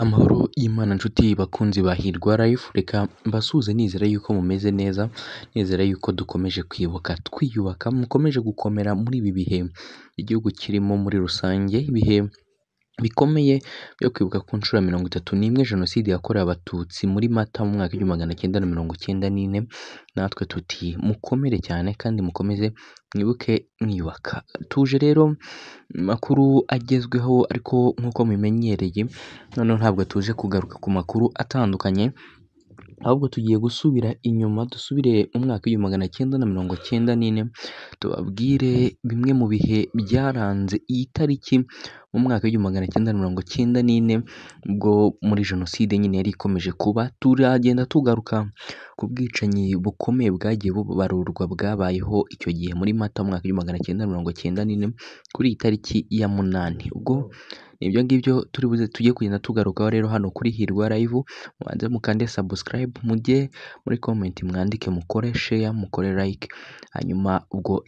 Amahoro y'Imana nshuti bakunzi ba Hirwa Life, reka mbasuhuze nizera yuko mumeze neza, nizera yuko dukomeje kwibuka twiyubaka, mukomeje gukomera muri ibi bihe igihugu kirimo muri rusange, ibihe bikomeye byo kwibuka ku nshuro ya 31 Jenoside yakorewe Abatutsi muri Mata mu mwaka w'1994, natwe tuti mukomere cyane kandi mukomeze mwibuke mwiyubaka. Tuje rero makuru agezweho ariko nk'uko mubimenyereye, noneho ntabwo tuje kugaruka ku makuru atandukanye, ahubwo tugiye gusubira inyuma, dusubire mu mwaka w'1994 tubabwire bimwe mu bihe byaranze iyi tariki mu mwaka w'1994 ubwo muri Jenoside nyine yari ikomeje kuba. Turagenda tugaruka ku bwicanyi bukomeye bwagiye bubarurwa bwabayeho icyo gihe muri Mata mu mwaka w'1994 kuri iyi tariki ya 8. Ubwo ibyo ngibyo tugiye kugenda tugarukaho rero hano kuri Hirwa Live. Mubanze mukande subscribe, mujye muri comment mwandike, mukore share, mukore like, hanyuma ubwo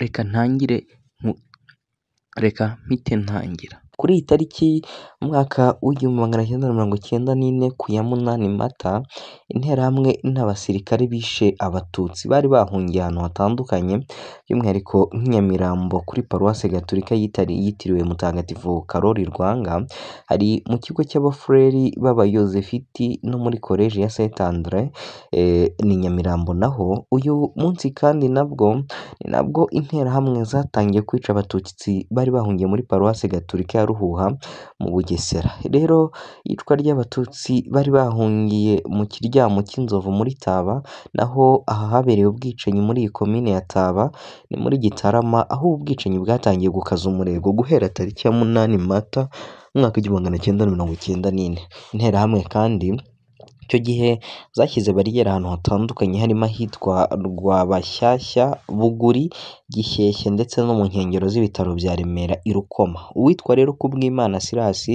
reka mpite ntangira. Kuri iyi tariki umwaka w'1994 ku ya 8 Mata, interahamwe n'abasirikare bishe Abatutsi bari bahungiye ahantu hatandukanye, by'umwihariko nk'Inyamirambo kuri Paruwasi Gatolika yitiriwe Mutagatifu Karoli Rwanga, hari mu kigo cy'abafureri b'Abayozefiti no muri Koleji ya Saint Andre ni Nyamirambo naho. Uyu munsi kandi nabwo interahamwe zatangiye kwica Abatutsi bari bahungiye muri Paruwasi Gatolika ya Ruhuha mu Bugesera. Rero iyicwa ry'Abatutsi bari bahungiye mu kiryamo cy'Inzovu muri Taba, naho aha habereye ubwicanyi muri iyi komine ya Taba ni muri Gitarama, aho ubwicanyi bwatangiye gukaza umurego guhera tariki ya 8 Mata umwaka w'1994. Interahamwe kandi icyo gihe zashyize bariyeri ahantu hatandukanye, harimo ahitwa Rwabashyashya, Buguri, Gishyeshye ndetse no mu nkengero z'ibitaro bya Remera i Rukoma. Uwitwa rero Kubwimana Silas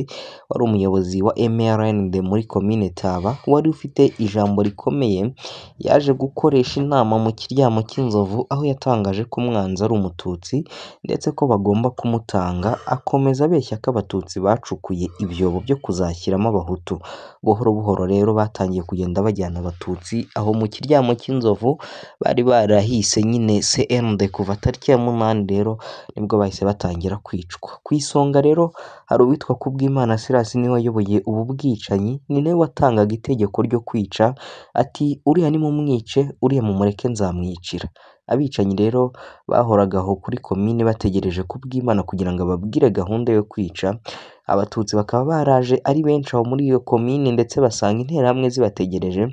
wari umuyobozi wa MRND muri komine Taba, wari ufite ijambo rikomeye, yaje gukoresha inama mu kiryamo cy'Inzovu, aho yatangaje ko umwanzi ari Umututsi ndetse ko bagomba kumutanga. Akomeza abeshya ko Abatutsi bacukuye ibyobo byo kuzashyiramo Abahutu. Buhoro buhoro rero batangiye kugenda bajyana Abatutsi aho mu kiryamo cy'Inzovu bari barahise nyine CND. Kuva tariki ya 8 rero nibwo bahise batangira kwicwa. Ku isonga rero hari uwitwa Kubwimana Silas, niwe wayoboye ubu bwicanyi, ni nawe watangaga itegeko ryo kwica, ati uriya nimumwice, uriya mumureke nzamwicira. Abicanyi rero bahoraga aho kuri komine bategereje Kubwimana kugira ngo ababwire gahunda yo kwica Abatutsi. Bakaba baraje ari benshi aho muri iyo komine ndetse basanga interahamwe zibategereje,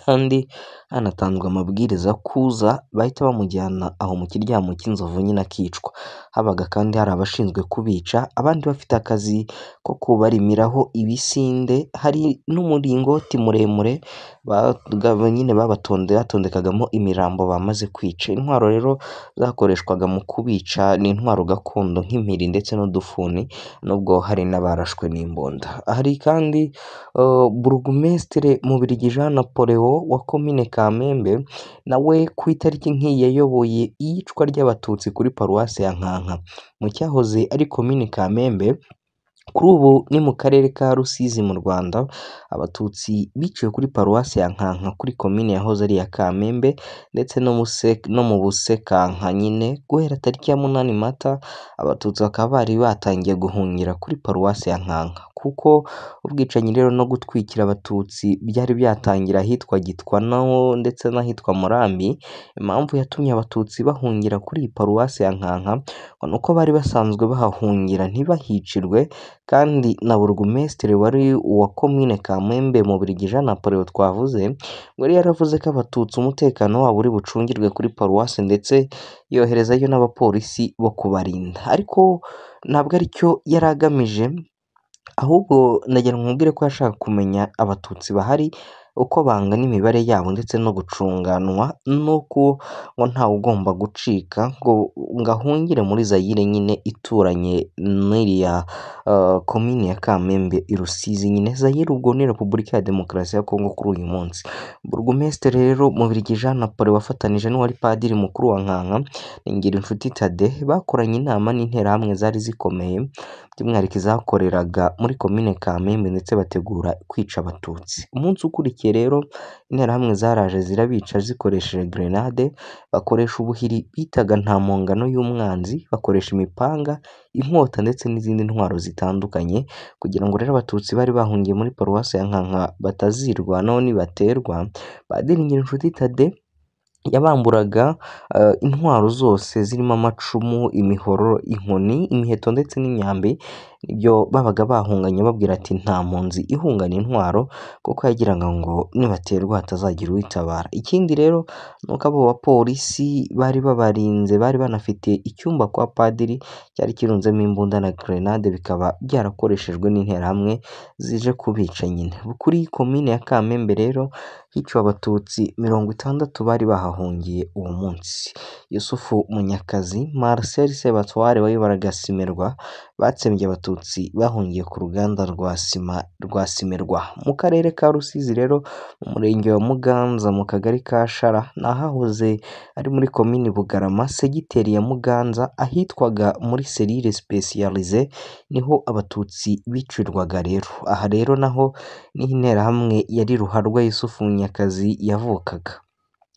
kandi hanatanzwe amabwiriza kuza bahita bamujyana aho mu kiryamo cy'Inzovu nyine akicwa. Habaga kandi hari abashinzwe kubica, abandi bafite akazi ko kubarimiraho ibisinde, hari n'umuringoti muremure nyine batondekagamo imirambo bamaze kwica. Intwaro rero zakoreshwaga mu kubica ni intwaro gakondo nk'impiri ndetse n'udufuni, nubwo hari n'abarashwe n'imbunda. Hari kandi Burugumesitire Mubirigi Jean Napoleon wa komine Kamembe, nawe ku itariki nk'iyi yayoboye iyicwa ry'Abatutsi kuri Paruwasi ya Nkanka mu cyahoze ari komine Kamembe, kuri ubu ni mu karere ka Rusizi mu Rwanda. Abatutsi biciwe kuri Paruwasi ya Nkanka kuri komine yahoze ari iya Kamembe ndetse no mu Busekanka nyine, guhera tariki ya 8 Mata Abatutsi bakaba bari batangiye guhungira kuri Paruwasi ya Nkanka, kuko ubwicanyi rero no gutwikira Abatutsi byari byatangira ahitwa Gitwanaho ndetse n'ahitwa Murambi. Impamvu yatumye Abatutsi bahungira kuri iyi Paruwasi ya Nkanka ni uko bari basanzwe bahahungira ntibahicirwe, kandi na Burugumesitiri wari uwa komine Kamembe Mubirigi Jean Napoleon twavuze, yari yaravuze ko Abatutsi umutekano wabo uri bucungirwe kuri Paruwasi, ndetse yoherezayo n'abapolisi bo kubarinda. Ariko ntabwo aricyo yari agamije, ahubwo nagira ngo mubwire ko yashaka kumenya Abatutsi bahari uko bangana imibare yabo ndetse no gucunganwa n'uko ngo ntawe ugomba gucika ngo ahungire muri Zaire nyine ituranye n'iriya komine ya Kamembe i Rusizi nyine. Zaire ubwo ni Repubulika ya Demokarasi ya Kongo kuri uyu munsi. Burugumesitiri rero Mubirigi Jean Napoli wafatanije n'uwari padiri mukuru wa Nkanka Ngirinshuti Tade bakoranye inama n'interahamwe zari zikomeye by'umwihariko izakoreraga muri komine Kamembe ndetse bategura kwica abatutsi. Umunsi ukurikiye rero interahamwe zaraje zirabica zikoresheje grenade, bakoresha ubuhiri bitaga nta mpongano y'umwanzi, bakoresha imipanga, inkota ndetse n'izindi ntwaro zitandukanye kugira ngo rero abatutsi bari bahungiye muri paruwasi ya Nkanka batazirwanaho nibaterwa. Padiri Ngirinshuti Tade yabamburaga intwaro zose zirimo amacumu, imihoro, inkoni, imiheto ndetse n'imyambi. Ibyo babaga bahunganye babwira ati nta mpunzi ihungana intwaro kuko yagiraga ngo nibaterwa hatazagira uwitabara. Ikindi rero ni uko abo bapolisi bari babarinze bari banafite icyumba kwa padiri cyari kirunzemo imbunda na grenade, bikaba byarakoreshejwe n'interahamwe zije kubica nyine. Kuri komine ya Kamembe rero hiciwe abatutsi 60 bari bahahungiye uwo munsi. Yusufu Munyakazi, Marcel Sebatware wayoboraga Simerwa batsembye abatutsi bahungiye ku ruganda rwa Simerwa. Mu karere ka Rusizi rero mu murenge wa Muganza mu kagari ka Shara nahahoze ari muri komini Bugarama segiteri ya Muganza ahitwaga muri serire specialize niho abatutsi bicirwaga rero. Aha rero naho niho interahamwe yari Ruharwa Yusufu Munyakazi yavukaga.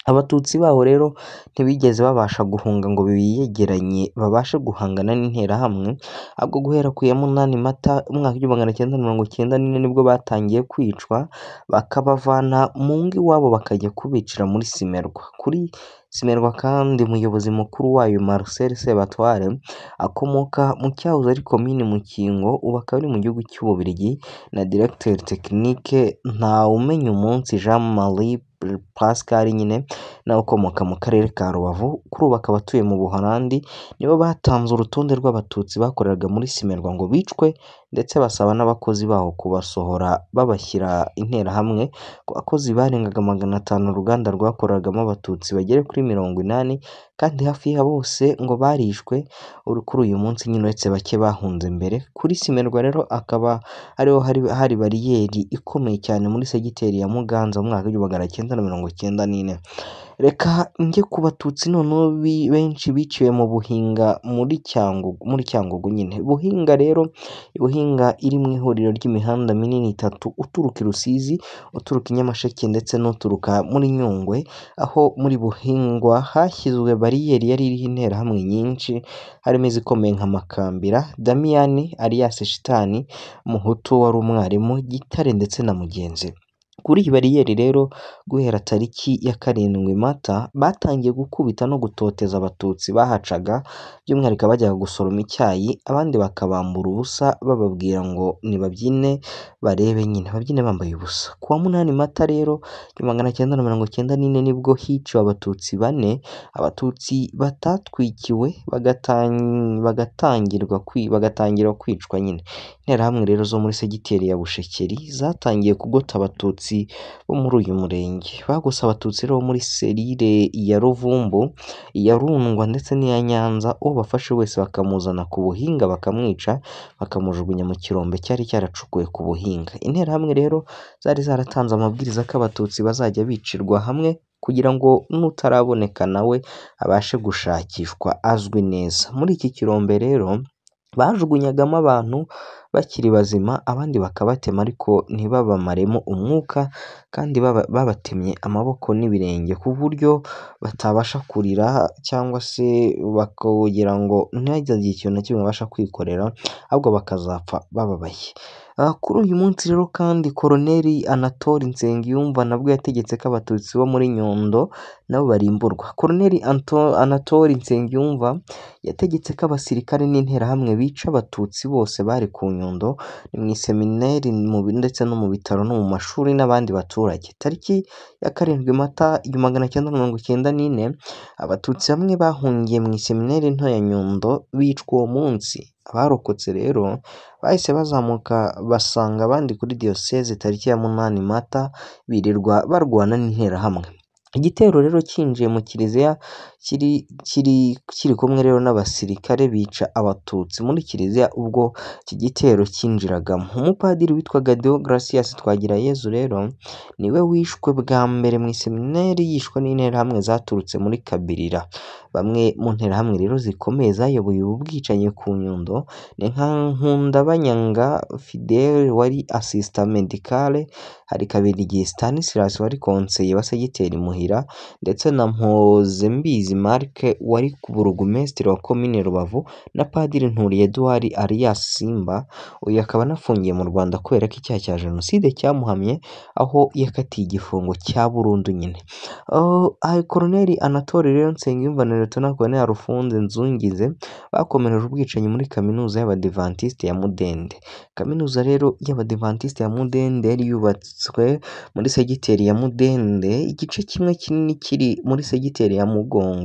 Abatutsi baho rero ntibigeze babasha guhunga ngo biyegeranye babashe guhangana n'interahamwe, ahubwo guhera ku ya 8 Mata umwaka w'1994 nibwo batangiye kwicwa bakabavana mu ngo iwabo bakajya kubicira muri Simerwa. Kuri Simerwa kandi umuyobozi mukuru wayo Marcel Sebatware akomoka mu cyahoze ari komini Mukingo ubu akaba ari mu gihugu cy'Ububiligi, na directeur technique Ntawumenya umunsi Jean Marie Pascal nyine nawe ukomoka mu karere ka Rubavu, kuri ubu akaba atuye mu Buholandi, nibo batanze urutonde rw'abatutsi bakoreraga muri Simerwa ngo bicwe ndetse basaba n'abakozi baho kubasohora babashyira interahamwe. Ku bakozi barengaga 500 uruganda rwakoreragamo abatutsi bagere kuri 80 kandi hafi ya bose ngo barishwe. Kuri uyu munsi nyine uretse bake bahunze mbere. Kuri Simerwa rero akaba ariho hari bariyeri ikomeye cyane muri segiteri ya Muganza mu mwaka w'1994. Reka njye ku batutsi noneho benshi biciwe mu Buhinga muri Cyangugu nyine. Buhinga rero Buhinga iri mu ihuriro ry'imihanda minini 3 uturuka i Rusizi, uturuka i Nyamasheke ndetse n'uturuka muri Nyungwe, aho muri Buhingwa hashyizwe bariyeri yari iriho interahamwe nyinshi harimo izikomeye nka Makambira, Damiyani alias Shitani, Muhutu wari umwarimu, Gitare ndetse na mugenzi. Kuri iyi bariyeri rero guhera tariki ya 7 Mata batangiye gukubita no gutoteza abatutsi bahacaga, by'umwihariko bajyaga gusoroma icyayi abandi bakabambura ubusa bababwira ngo nibabyine barebe nyine babyine bambaye ubusa. Ku wa 8 Mata rero 1994 nibwo hiciwe abatutsi 4, abatutsi batatwikiwe bagatangira kwicwa nyine. Interahamwe rero zo muri segiteri ya Bushekeri zatangiye kugota abatutsi bo muri uyu murenge. Bagose abatutsi rero muri serire ya Ruvumbu, ya Rundwa ndetse n'iya Nyanza, uwo bafashe wese bakamuzana ku Buhinga bakamwica bakamujugunya mu kirombe cyari cyaracukuwe ku Buhinga. Interahamwe rero zari zaratanze amabwiriza ko abatutsi bazajya bicirwa hamwe kugira ngo n'utaraboneka nawe abashe gushakishwa azwi neza. Muri iki kirombe rero bajugunyagamo abantu bakiri bazima, abandi bakabatema ariko ntibabamaremo umwuka kandi babatemye amaboko n'ibirenge ku buryo batabasha kurira cyangwa se bakagira ngo ntihagire ikintu na kimwe babasha kwikorera, ahubwo bakazapfa bababaye. Kuri uyu munsi rero kandi Koloneli Anatole Nsengiyumva nabwo yategetse ko abatutsi bo muri Nyundo nabo barimburwa. Koloneli Anatole Nsengiyumva yategetse ko abasirikare n'interahamwe bica abatutsi bose bari ku Nyundo, ni mu iseminari ndetse no mu bitaro no mu mashuri n'abandi baturage. Tariki ya 7 Mata 1994 abatutsi bamwe bahungiye mu iseminari nto ya Nyundo bicwa uwo munsi. Abarokotse rero bahise bazamuka basanga abandi kuri diyoseze tariki ya 8 Mata birirwa barwana n'interahamwe. Igitero rero cyinjiye mu kiliziya kiri kumwe rero n'abasirikare bica abatutsi muri kiliziya ubwo iki gitero cyinjiragamo. Umupadiri witwaga Deogratias Twagirayezu rero niwe wishwe bwa mbere mu iseminari yishwe n'interahamwe zaturutse muri Kabirira. Bamwe mu nterahamwe rero zikomeye zayoboye ubu bwicanyi ku Nyundo ni nka Nkundabanyanga Fidele wari assistant medicale, hari Kabirigi Stanislas wari konseye wa segiteri Muhira ndetse na Mpozembizi Marc wari ku burugumesitiri wa komine Rubavu na Padiri Nturiye Edouard alias Simba, uyu akaba anafungiye mu Rwanda kubera ko icyaha cya jenoside cyamuhamye aho yakatiye igifungo cya burundu nyine. Koloneli Anatole rero Nsengiyumva na Lt Col Alphonse Nzungize bakomereje ubwicanyi muri kaminuza y'Abadiventiste ya Mudende. Kaminuza rero y'Abadiventiste ya Mudende yari yubatswe muri segiteri ya Mudende, igice kimwe kinini kiri muri segiteri ya Mugongo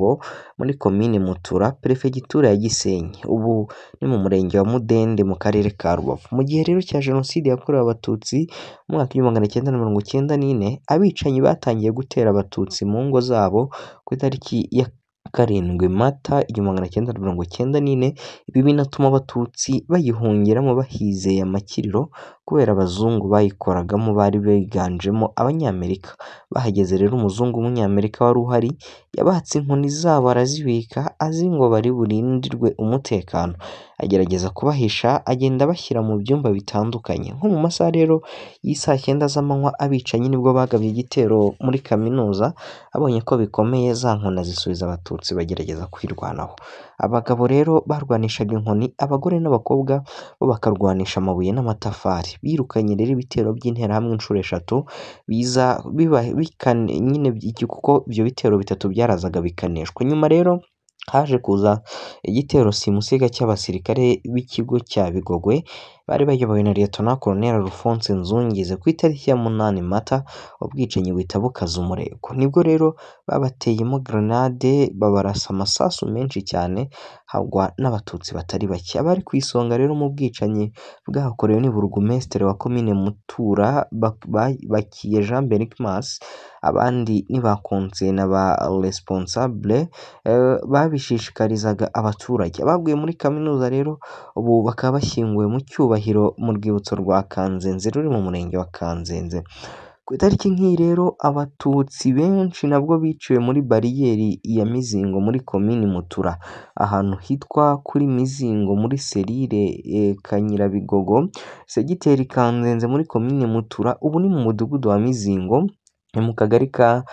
muri komine Mutura, perefegitura ya Gisenyi, ubu ni mu murenge wa Mudende mu karere ka Rubavu. Mu gihe rero cya jenoside yakorewe abatutsi mu mwaka w'1994 abicanyi batangiye gutera abatutsi mu ngo zabo ku itariki ya 7 Mata 1994. Ibi binatuma abatutsi bayihungiramo bahizeye amakiriro kubera abazungu bayikoragamo bari biganjemo abanyamerika. Bahageze rero umuzungu w'umunyamerika wari uhari yabatse inkoni zabo arazibika azi ngo bari burindirwe umutekano, agerageza kubahisha agenda bashyira mu byumba bitandukanye. Nko mu masaha rero y'isaa 9 z'amanywa abicanyi nibwo bagabye igitero muri kaminuza, abonye ko bikomeye za nkona zisubiza abatutsi bagerageza kwirwanaho. Abagabo rero barwanishaga inkoni, abagore n'abakobwa bo bakarwanisha amabuye n'amatafari. Birukanye rero ibitero by'interahamwe inshuro 3 biza nyine kuko ibyo bitero 3 byarazaga bikaneshwa. Nyuma rero haje kuza igitero simusiga cy'abasirikare b'ikigo cya Bigogwe bari bayobowe na Lt Col Alphonse Nzungize ku itariki ya 8 Mata, ubwicanyi buhita bukaza umurego. Nibwo rero babateyemo grenade babarasa amasasu menshi cyane, hagwa n'abatutsi batari bake. Abari ku isonga rero mu bwicanyi bwakorewe ni burugumesitiri wa komine Mutura Bakiye Jean Berikmas, abandi ni ba konseye na ba responsable babishishikarizaga abaturage. Abaguye muri kaminuza rero ubu bakaba bashyinguwe mu cyubahiro mu rwibutso rwa Kanzenze ruri mu murenge wa Kanzenze. Ku itariki nk'iyi rero abatutsi benshi nabwo biciwe muri bariyeri ya Mizingo muri komini Mutura, ahantu hitwa kuri Mizingo muri serire Kanyirabigogo, segiteri Kanzenze muri komini Mutura, ubu ni mu mudugudu wa Mizingo mu kagari ka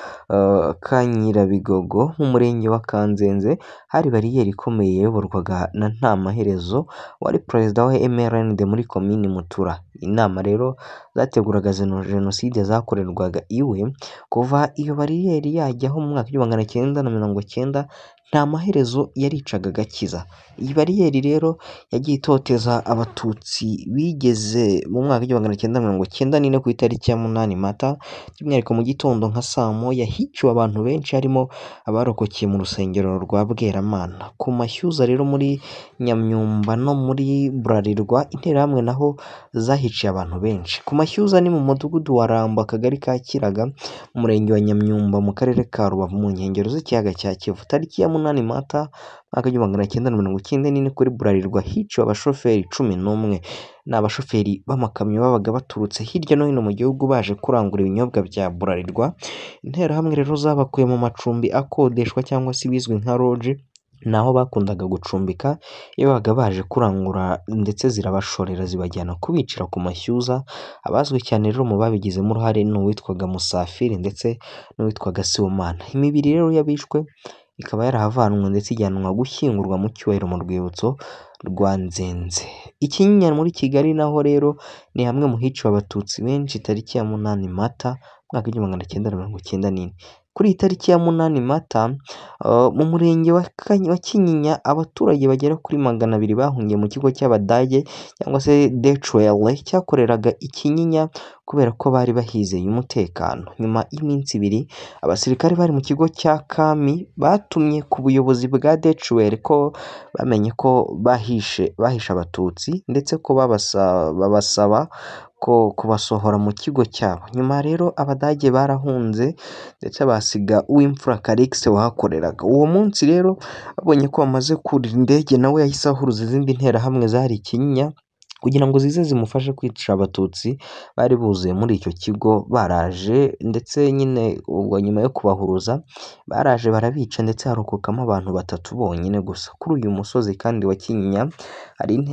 Nyirabigogo mu murenge wa Kanzenze. Hari bariyeri ikomeye yayoborwaga na Ntamaherezo wari perezida wa MRND muri komini Mutura. Inama rero zateguraga jenoside zakorerwaga iwe. Kuva iyo bariyeri yajyaho mu mwaka w'1990 Ntamaherezo yaricaga agakiza. Iyi bariyeri rero yagiye itoteza abatutsi bigeze mu mwaka w'1994 ku itariki ya 8 Mata, by'umwihariko mu gitondo nka saa moya hiciwe abantu benshi harimo abarokokeye mu rusengero rwa Bweramana. Ku Mashyuza rero muri Nyamyumba no muri Burarirwa interahamwe naho zahiciye abantu benshi. Ku Mashyuza ni mu mudugudu wa Rambo akagari ka Kiraga mu murenge wa Nyamyumba mu karere ka Rubavu mu nkengero z'ikiyaga cya Kivu. Tariki ya 8 Mata 1994 kuri Burarirwa hiciwe abashoferi 11. Ni abashoferi b'amakamyo babaga baturutse hirya no hino mu gihugu baje kurangura ibinyobwa bya Burarirwa. Interahamwe rero zabakuye mu macumbi akodeshwa cyangwa se bizwi nka lodge, naho bakundaga gucumbika iyo babaga baje kurangura, ndetse zirabashorera zibajyana kubicira ku Mashyuza. Abazwi cyane rero mu babigizemo uruhare ni uwitwaga Musafiri ndetse n'uwitwaga Sibomana. Imibiri rero y'abishwe ikaba yarahavanwe ndetse ijyanwa gushyingurwa mu cyubahiro mu rwibutso rwa Nzenze. Ikinyinya muri Kigali naho rero ni hamwe mu hiciwe abatutsi benshi tariki ya 8 Mata 1994. Kuri iyi tariki ya 8 Mata mu murenge wa Kinyinya abaturage bagera kuri 200 bahungiye mu kigo cy'Abadage cyangwa se Deutschwelle cyakoreraga i Kinyinya kubera ko bari bahizeye umutekano. Nyuma y'iminsi ibiri abasirikare bari mu kigo cya Kami batumye ku buyobozi bwa Decuweli ko bamenye ko bahishe abatutsi ndetse ko babasaba ko kubasohora mu kigo cyabo. Nyuma rero abadage barahunze ndetse basiga Uwimfura Calixte wahakoreraga. Uwo munsi rero babonye ko bamaze kurira indege nawe yahise ahuruza izindi nterahamwe zari i Kinyinya kugira ngo zize zimufashe kwica abatutsi bari buzuye muri icyo kigo baraje, ndetse nyine ubwo nyuma yo kubahuruza baraje barabica ndetse harokokamo abantu 3 bonyine gusa. Kuri uyu musozi kandi wa Kinyinya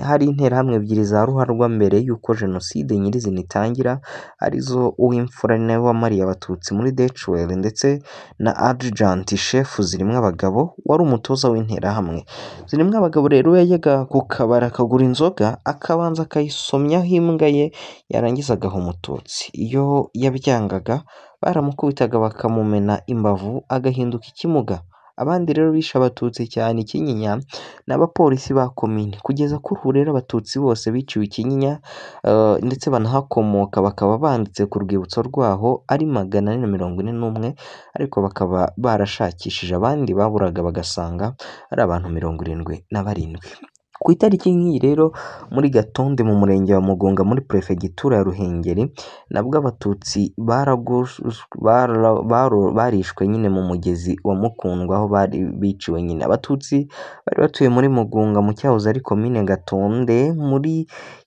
hari interahamwe ebyiri za ruharwa mbere y'uko jenoside nyirizina itangira, arizo Uwimfura nawe wamariye abatutsi muri Decuweli ndetse na Adjudant Chef Zirimwabagabo wari umutoza w'interahamwe. Zirimwabagabo rero yajyaga ku kabari akagura inzoga akabanza akayisomyaho imbwa ye yarangiza agaha umututsi. Iyo yabyangaga baramukubitaga bakamumena imbavu agahinduka ikimuga. Abandi rero bishe abatutsi cyane i Kinyinya n'abapolisi ba komini, kugeza kuri ubu rero abatutsi bose biciwe i Kinyinya ndetse banahakomoka bakaba banditse ku rwibutso rwaho ari 441, ariko bakaba barashakishije abandi baburaga bagasanga ari abantu 77. Ku itariki nk'iyi rero muri Gatonde mu murenge wa Mugunga muri perefegitura ya Ruhengeri nabwo abatutsi barishwe nyine mu mugezi wa Mukundwa aho bari biciwe nyine. Abatutsi bari batuye muri Mugunga mu cyahoze ari komine Gatonde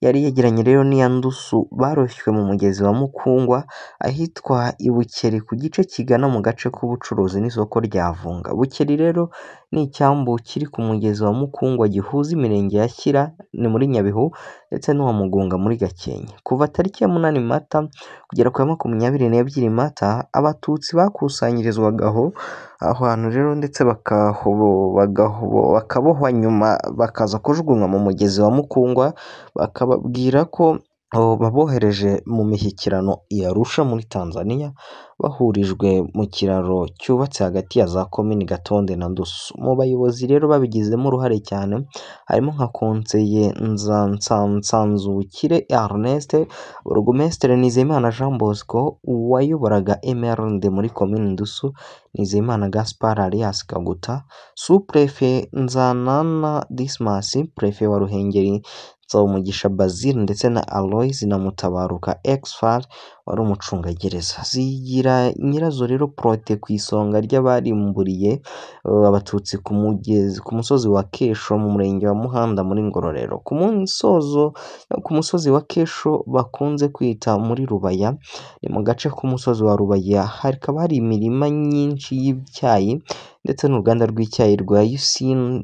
yari yegeranye rero n'iya Ndusu, baroshywe mu mugezi wa Mukungwa ahitwa i Bukeri ku gice kigana mu gace k'ubucuruzi n'isoko rya Vunga. Bukeri rero ni icyambu kiri ku mugezi wa Mukungwa gihuza imirenge ya Shyira ni muri Nyabihu ndetse n'uwa Mugunga muri Gakenke. Kuva tariki ya 8 Mata kugera ku ya 22 Mata abatutsi bakusanyirizwagaho aho hantu rero ndetse bakabohwa, nyuma bakaza kujugunywa mu mugezi wa Mukungwa, bakababwira ko babohereje mu mishyikirano i Arusha muri Tanzania bahurijwe mu kiraro cyubatse hagati ya za komini Gatonde na Ndusu. Mu bayobozi rero babigizemo uruhare cyane harimo nka konseye Nsanzubukire Ernest, Burugumesitiri Nizeyimana Jean Bosco wayoboraga MRND muri komini Ndusu, Nizeyimana Gaspard alias Kaguta, Sous-Préfet Nzanana Dismas, Préfet wa Ruhengeri Nzabumugisha Basile ndetse na Aloys na Mutabaruka Exfar wari umucungagereza. Zigira nyirazo rero Prote ku isonga ry'abarimburiye abatutsi ku musozi wa Kesho mu murenge wa Muhanda muri Ngororero. Ku musozi wa Kesho bakunze kwita muri Rubaya, ni mu gace k'umusozi wa Rubaya hakaba hari imirima nyinshi y'icyayi ndetse n'uruganda rw'icyayi rwa Usine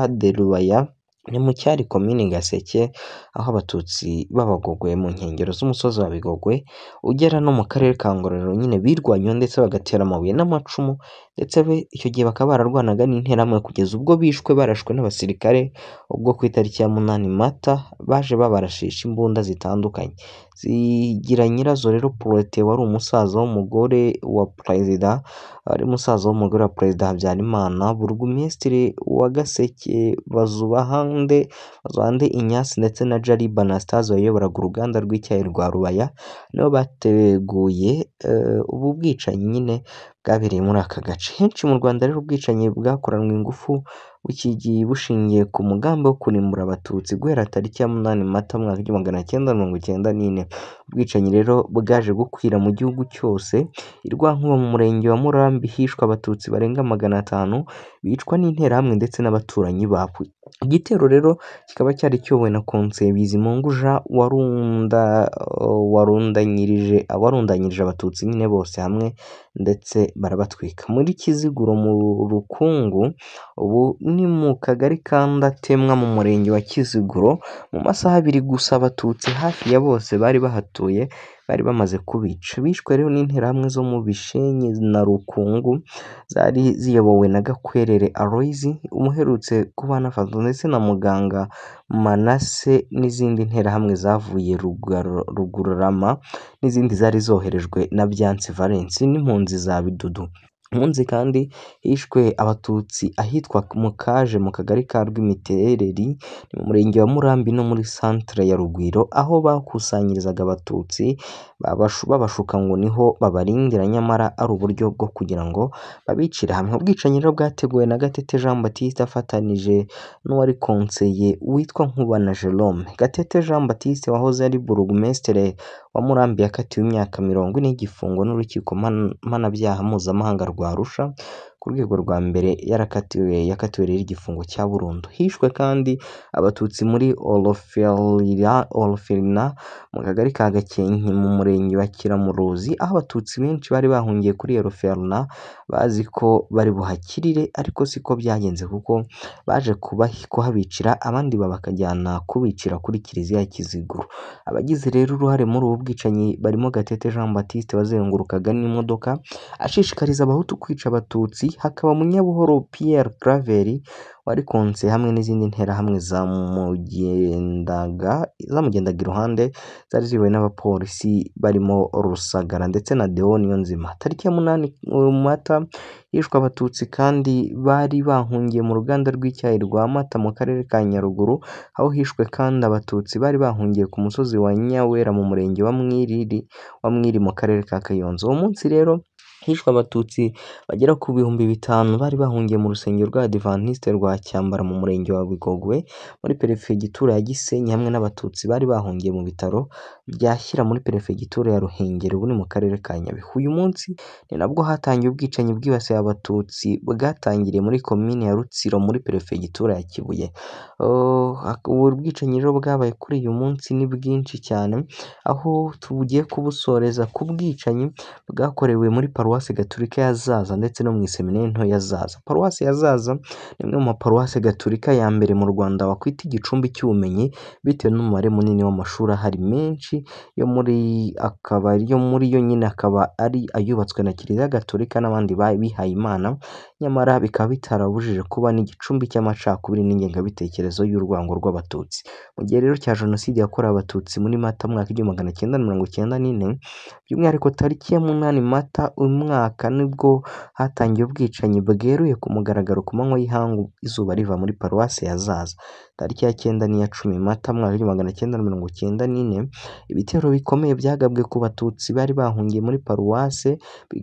de Rubaya, ni mu cyari komini Gaseke, aho abatutsi b'Abagogwe mu nkengero z'umusozi wa Bigogwe ugera no mu karere ka Ngororero nyine birwanyeho ndetse bagatera amabuye n'amacumu, ndetse icyo gihe bakaba bararwanaga n'interahamwe kugeza ubwo bishwe barashwe n'abasirikare, ubwo ku itariki ya 8 Mata baje babarashisha imbunda zitandukanye. Zigira nyirazo rero Prote wari umusaza w'umugore wa Perezida Habyarimana, Burugumesitiri wa Gaseke Bazubahande Ignace ndetse na Jaliba Anastase wayoboraga uruganda rw'icyayi rwa Rubaya, nibo bateguye ubu bwicanyi nyine bwabereye muri aka gace. Henshi mu Rwanda rero ubwicanyi bwakoranwe ingufu bukigiye bushingiye ku mugambi wo kurimbura abatutsi guhera tariki ya 8 Mata mu mwaka w'1994. Ubwicanyi rero bwaje gukwira mu gihugu cyose. I Rwankuba mu murenge wa Murambi hishwe abatutsi barenga 500 bicwa n'interahamwe ndetse n'abaturanyi babo. Igitero rero kikaba cyari cyobowe na Konseye Bizimungu Jean warundanyirije abatutsi nyine bose hamwe ndetse barabatwika. Muri Kiziguro mu Rukungu, ubu ni mu kagari ka Ndatemwa mu murenge wa Kiziguro, mu masaha 2 gusa abatutsi hafi ya bose bari bahatuye bari bamaze kubica. Bishwe rero n'interahamwe zo mu Bishenyi na Rukungu zari ziyobowe na Gakwerere Aloys umuherutse kubana ndetse na Muganga Manase n'izindi nterahamwe zavuye Rugurama n'izindi zari zoherejwe na Byansi Valens n'impunzi za Bidudu. umunsi kandi hishwe abatutsi ahitwa Mukaje mu kagari ka Rwimitereri ni mu murenge wa Murambi no muri centre ya Rugwiro aho bakusanyirizaga abatutsi babashuka ngo niho babarindira nyamara ari uburyo bwo kugira ngo babicire hamwe. Ubwicanyi rero bwateguwe na Gatete Jean Baptiste afatanije n'uwari konseye witwa Nkubana Jerome. Gatete Jean Baptiste wahoze ari burugumesitire wa Murambi yakatiwe imyaka 40 y'igifungo n'urukiko mpanabyaha mpuzamahanga rwa Arusha ku rwego rwa mbere yakatiwe rero igifungo cya burundu. Hishwe kandi abatutsi muri Oloferina mu kagari ka Gakenke mu murenge wa Kiramuruzi aho abatutsi benshi bari bahungiye kuri Oloferina bazi ko bari buhakirire ariko siko byagenze kuko baje kuhabicira abandi bakajyana kubicira kuri Kiliziya ya Kiziguro. Abagize rero uruhare muri ubu bwicanyi barimo Gatete Jean Baptiste wazengurukaga n'imodoka ashishikariza abahutu kwica abatutsi, hakaba Munyabuhoro Pierre Claver wari konse hamwe n'izindi nterahamwe zamugendaga iruhande zari ziyobowe n'abapolisi barimo Rusagara ndetse na Deo Niyonzima. Tariki ya 8 Mata hishwe abatutsi kandi bari bahungiye mu ruganda rw'icyayi rwa Mata mu karere ka Nyaruguru aho hishwe kandi abatutsi bari bahungiye ku musozi wa Nyawera mu murenge wa Mwiri mu karere ka Kayonza. Uwo munsi rero hishwe abatutsi bagera ku 5,000 bari bahungiye mu rusengero rwa Adventiste rwa Cyambara mu murenge wa Bigogwe muri perefegitura ya Gisenyi hamwe n'abatutsi bari bahungiye mu bitaro bya Shyira muri perefegitura ya Ruhengeri ubu ni mu karere ka Nyabihu. Uyu munsi ni nabwo hatangiye ubwicanyi bwibasiye abatutsi bwatangiriye muri komine ya Rutsiro muri perefegitura ya Kibuye. Ubu bwicanyi rero bwabaye kuri uyu munsi ni bwinshi cyane aho tugiye kubusoreza ku bwicanyi bwakorewe muri paruwasi gatolika ya Zaza ndetse no mu iseminari nto ya Zaza. Paruwasi ya Zaza ni imwe mu maparuwasi gatolika ya mbere mu Rwanda wakwita igicumbi cy'ubumenyi bitewe n'umubare munini w'amashuri ahari menshi yo muri yo nyine akaba ari ayubatswe na Kiliziya Gatolika n'abandi bihaye Imana, nyamara bikaba bitarabujije kuba n'igicumbi cy'amacakubiri n'ingengabitekerezo y'urwango rw'abatutsi. Mu gihe rero cya Jenoside yakorewe abatutsi muri Mata mu mwaka 1994 by'umwihariko tariki ya 8 Mata umwaka nibwo hatangiye ubwicanyi bweruye ku mugaragaro ku manywa y'ihangu izuba riva muri paruwasi ya Zaza. Tariki ya 9 n'iya 10 Mata mu mwaka 1994 ibitero bikomeye byagabwe ku batutsi bari bahungiye muri paruwase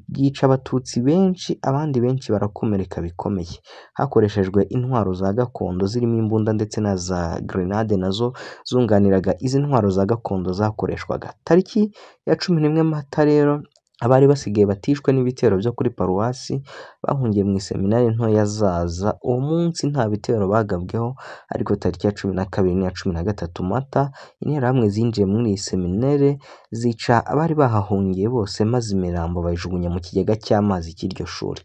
byica abatutsi benshi, abandi benshi barakomereka bikomeye. Hakoreshejwe intwaro za gakondo zirimo imbunda ndetse na za grenade nazo zunganiraga izi ntwaro za gakondo zakoreshwaga. Tariki ya 11 Mata rero abari basigaye batishwe n'ibitero byo kuri paruwasi bahungiye mu iseminari nto ya Zaza. Uwo munsi nta bitero bagabweho, ariko tariki ya 12 n'iya 13 Mata interahamwe zinjiye muri iyi seminari zica abari bahahungiye bose maze imirambo bayijugunya mu kigega cy'amazi cy'iryo shuri.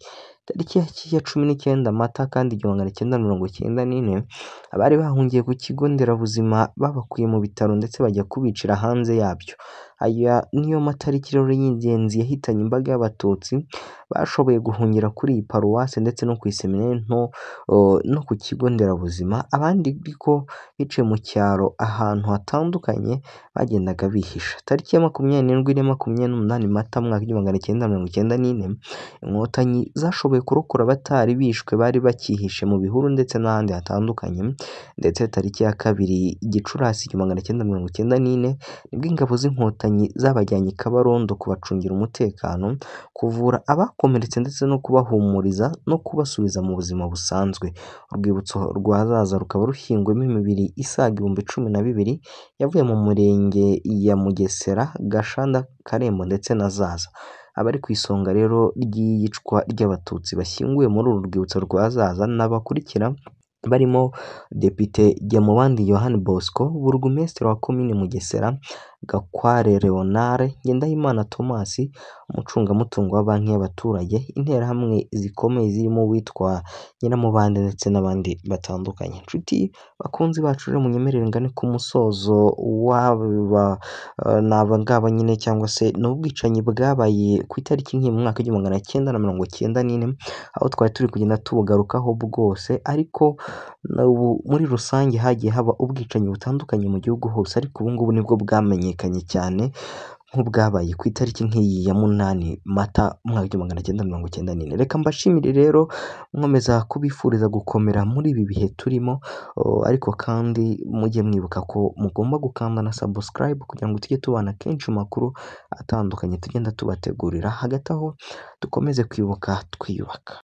Tariki ya 19 Mata kandi 1994 abari bahungiye ku kigo nderabuzima babakuye mu bitaro ndetse bajya kubicira hanze yabyo. Aya niyo matariki rero y'ingenzi yahitanye imbaga y'abatutsi bashoboye guhungira kuri iyi paruwasi ndetse no ku iseminari nto no ku kigo nderabuzima. Abandi biko biciye mu cyaro ahantu hatandukanye bagendaga bihisha. Tariki ya 27 na 28 Mata mu mwaka 1994 inkotanyi zashoboye kurokora abatari bishwe bari bakihishe mu bihuru ndetse n'ahandi hatandukanye. Ndetse tariki ya 2 Gicurasi 1994 nibwo ingabo z'inkotanyi zabajyanye i Kabarondo kubacungira umutekano, kuvura abakomeretse ndetse no kubahumuriza no kubasubiza mu buzima busanzwe. Urwibutso rwa Zaza rukaba rushyinguyemo imibiri isaga 12,000 yavuye mu murenge ya Mugesera, Gashanda, Karembo ndetse na Zaza. Abari ku isonga rero ry'iyicwa ry'abatutsi bashyinguye muri uru rwibutso rwa Zaza n'abakurikira barimo Depite Jyamubandi Yohani Bosco, burugumesitiri wa komine Mugesera Gakware Leonard, Ngendahimana Thomas, umucungamutungo wa banki y'abaturage, interahamwe zikomeye zirimo uwitwa Nyiramubande ndetse n'abandi batandukanye. Inshuti bakunzi bacu rero munyemerere ngane ku musozo n'aba ngaba nyine cyangwa se n'ubwicanyi bwabaye ku itariki nk'iyi mu mwaka 1994 aho twari turi kugenda tubugarukaho bwose, ariko muri rusange hagiye haba ubwicanyi butandukanye mu gihugu hose, ariko ubu ngubu nibwo bwamenyekanye cyane nk'ubwabaye ku itariki nk'iyi ya munani Mata umwaka w'igihumbi magana cyenda mirongo icyenda n'ine. Reka mbashimire rero nkomeza kubifuriza gukomera muri ibi bihe turimo, ariko kandi mujye mwibuka ko mugomba gukanda na subscribe kugira ngo tujye tubana kenshi mu makuru atandukanye tugenda tubategurira. Hagati aho dukomeze kwibuka twiyubaka.